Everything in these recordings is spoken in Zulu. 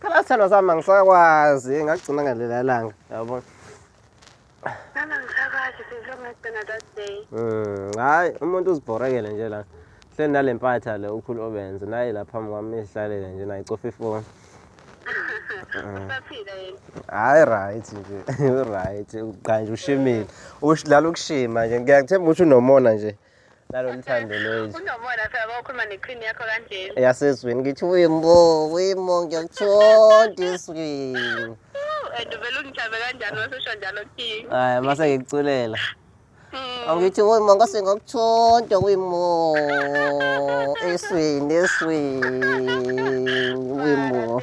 Phela sithando sami angisakwazi ngagcina ngalela langa yabona. Nami ngisakwazi sizongagcina that day. Hayi umuntu uzibhorekele nje la. Hleli nale mpatha le ukhulu obenze naye lapha phambi kwami ihlalele nje naye icofa ifoni. Usaphila yena. Hayi right nje. Right uqanje ushimile. Ushidlala ukushima nje ngiyakuthemba ukuthi unomona nje. Lalo lithando lwethu. Unomona phela bawukhuluma nequeen yakho kanjeni. Yasezweni ngithi wimo ngiyakuthonda iswini. Vele ungijabe kanjani wasesho njalo king. Hayi mase ngikuculela. Angithi wimo ngase ngakuthonda wimo. Eswini wimo.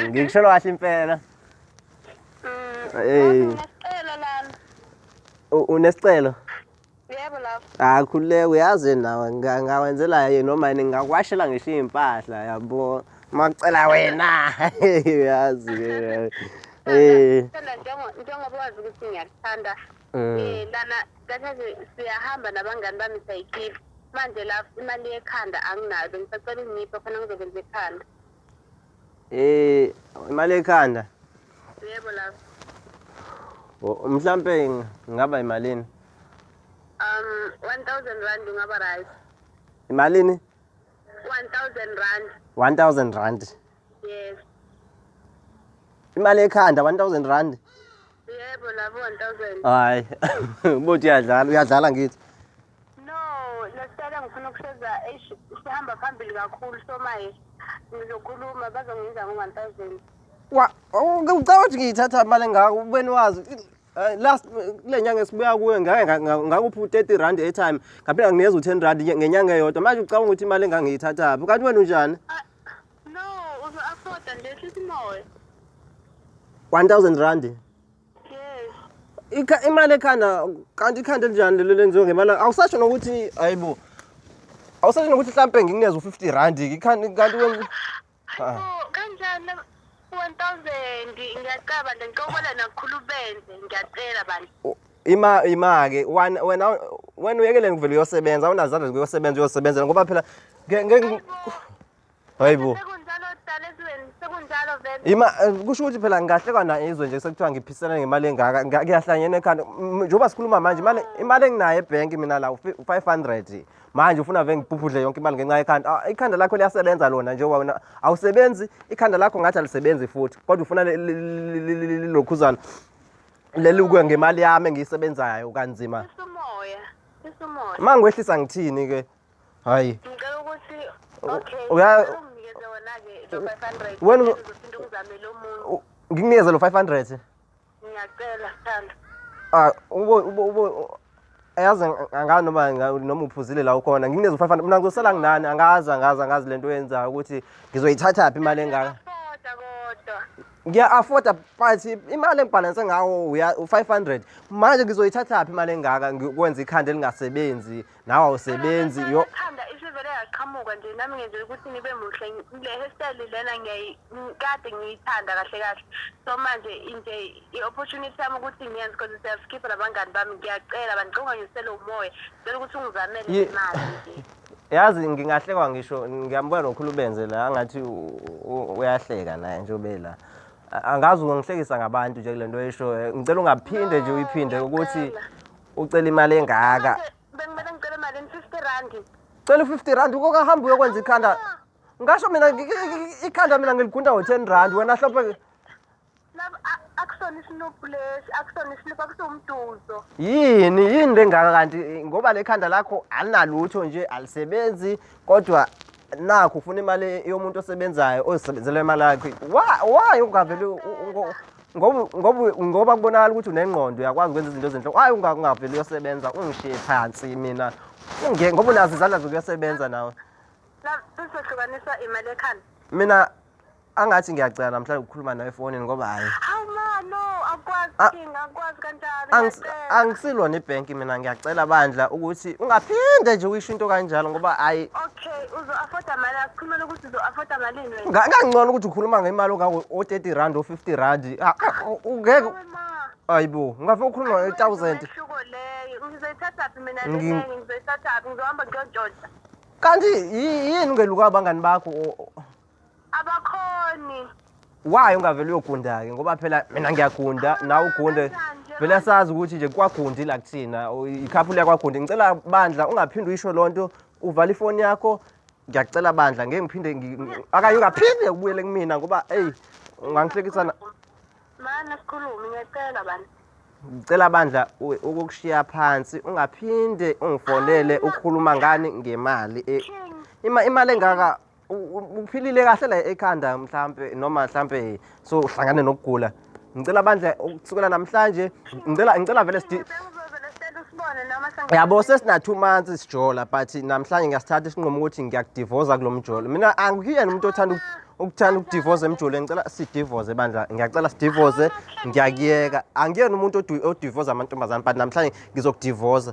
Ngikusho kahle impela. Unesicelo lana. Unesicelo? Yebo lapho. Khululeka uyazi nawe ngawenzela yena noma yini ngakwashela ngisho impahla yabo. Makucela wena. Uyazi ke. Njengoba wazi ukuthi ngiyakuthanda. Lana kathi siyahamba nabangani bami sayikhipha. Manje la imali ekhanda anginayo bengisacela ungiphe khona ngizokwenza ekhanda. Imali ekhanda? Yebo lapho. Mhlambe ngaba imalini? 1000 rand ungaba right. Imalini? 1000 rand. 1000 rand. Yes. Imali ekhanda 1000 rand. Yebo lapho 1000. Hayi. Ubuthi uyadlala ngithi. No, lesicela ngifuna ukusheza sihamba phambili kakhulu so manje ngizokhuluma bazongenza ngo1000. Ucabanga ukuthi ngiyithatha imali engaka ubeni wazi last kule nyanga esibuya kuwe ngakuphi u30 rand airtime ngaphinda nginikeza u10 rand ngenyanga eyodwa manje ucabanga ukuthi imali engaka ngiyithatha kanti wena unjani? No, uzo afford nje sithi moya. 1000 rand. Yes. Imali ekhanda kanti ikhanda elinjani lelo lenziwe ngemali awusasho nokuthi hayibo awusasho nokuthi mhlambe ngikunikeza u50 rand kanti wena kanjani 1000 ngiyacaba nje ngicobela nakukhulu benze ngiyacela bantu. Ima-ke wena uyekele ngivele uyosebenza awunazandla zokuyosebenza uyosebenzela ngoba phela hayibo sekunjalo vele kusho ukuthi phela ngingahlekwa na izwe nje sekuthiwa ngiphisana ngemali engaka ngiyahlanyena ekhanda njengoba sikhuluma manje imali enginayo ebhenki mina la u500 manje ufuna vele ngibhubhudle yonke imali ngenxa yekhanda ikhanda lakho liyasebenza lona nje wena awusebenzi ikhanda lakho ngathi alisebenzi futhi kodwa ufuna lokhuzana leli kuwe ngemali yami engiyisebenzayo kanzima isumoya mangwehlisa ngithini ke hayi ngicela ukuthi okay unginikeze wona ke lo 500 wena uzophinda ungizamele omunye ngikunikeze lo 500 ngiyacela thanda ayazi angazi noma uphuzile la ukhona ngikunikeze u500 mina ngizosala nginani angazi lento oyenzayo ukuthi ngizoyithatha phi imali engaka ngiya-afforda but imali engibhalanse ngawo u500 manje ngizoyithatha phi imali engaka ngikwenza ikhanda elingasebenzi nawe awusebenzi ikhanda isivele yaqhamuka nje nami ngenzela ukuthi nibe muhle le hairstyle lena kade ngiyithanda kahle kahle so manje nje i-opportunity yami ukuthi ngiyenze because siyaskipha nabangani bami ngiyacela bandiconga ngisele umoya ngicela ukuthi ungizamele imali nje yazi ngingahlekwa ngisho ngiyambona nokhulu benze la angathi uyahleka naye nje obela angazi ungihlekisa ngabantu nje kulento esho ngicela ungaphinde nje uyiphinde ukuthi ucela imali engaka bengimele ngicela imali 50 rand cela 50 rand ukahamba uyokwenza ikhanda ngasho mina ikhanda mina ngiligunda ngo10 rand wena hlophe laba akusona isinuphu lesi akusona isinuphu akusomduzo yini lengaka kanti ngoba lekhanda lakho alinalutho nje alisebenzi kodwa nakho ufuna imali yomuntu osebenzayo ozisebenzela imali yakhe why ungaveli ngoba kubonakala ukuthi unengqondo uyakwazi ukwenza izinto ezinhle why ungaveli uyosebenza ungishiye phansi mina ngoba unazo izandla zokuyosebenza nawe la sesihlukanisa imali ekhanda mina angathi ngiyacela namhlanje ukukhuluma nawe efonini ngoba hayi no akwazi kanjalo angisilona ibhenki mina ngiyacela bandla ukuthi ungaphinde nje uyisho into kanjalo ngoba hayi okay uzo-afforda mali asikhulumela ukuthi uzo-afforda malini wena ngangcono ukuthi ukhuluma ngemali o30 rand o50 rand ungeke hayibo ngafuna ukukhuluma nge1000 shuko leyo ngizoyithatha phi mina ngizoyithatha phi ngizohamba ngiyojota kanti yini ungeluka abangani bakho abakhoni why ungavele uyogunda ke ngoba phela mina ngiyagunda nawe ugunde vele sazi ukuthi nje kwagundi la kuthina ikhaphu yakwagundi ngicela bandla ungaphindi uyisho lonto uvala ifoni yakho ngiyakucela bandla ngeke ngiphinde akanye ungaphinde ubuyele kumina ngoba hey ungangihlekisana mana sikhulumi ngiyacela bani ngicela bandla ukukushiya phansi ungaphinde ungifonele ukhuluma ngani ngemali imali engaka uphilile kahle la ekhanda mhlambe noma mhlambe so uhlangane nokugula ngicela bandla ukusukela namhlanje ngicela vele yabo sesina 2 months sijola but namhlanje ngiyasithatha isinqumo ukuthi ngiyakudivorce kulomjolo mina angiyena umuntu othanda ukudivorce emjolweni ngicela sidivorce bandla ngiyacela sidivorce ngiyakuyeka angiyena umuntu odivorce amantombazana but namhlanje ngizokudivorce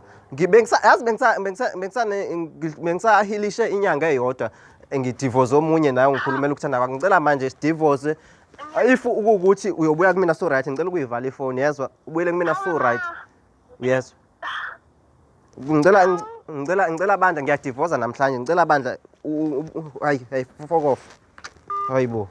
bengisahilishe inyanga eyodwa ngidivorce omunye naye ngikhulumela ukuthanda kwakhe ngicela manje sidivorce if ukuthi uyobuya kumina so right ngicela ukuyivala ifoni yezwa ubuyele kumina so right yes ngicela bandla ngiyadivorce namhlanje ngicela bandla hayi fuck off hayibo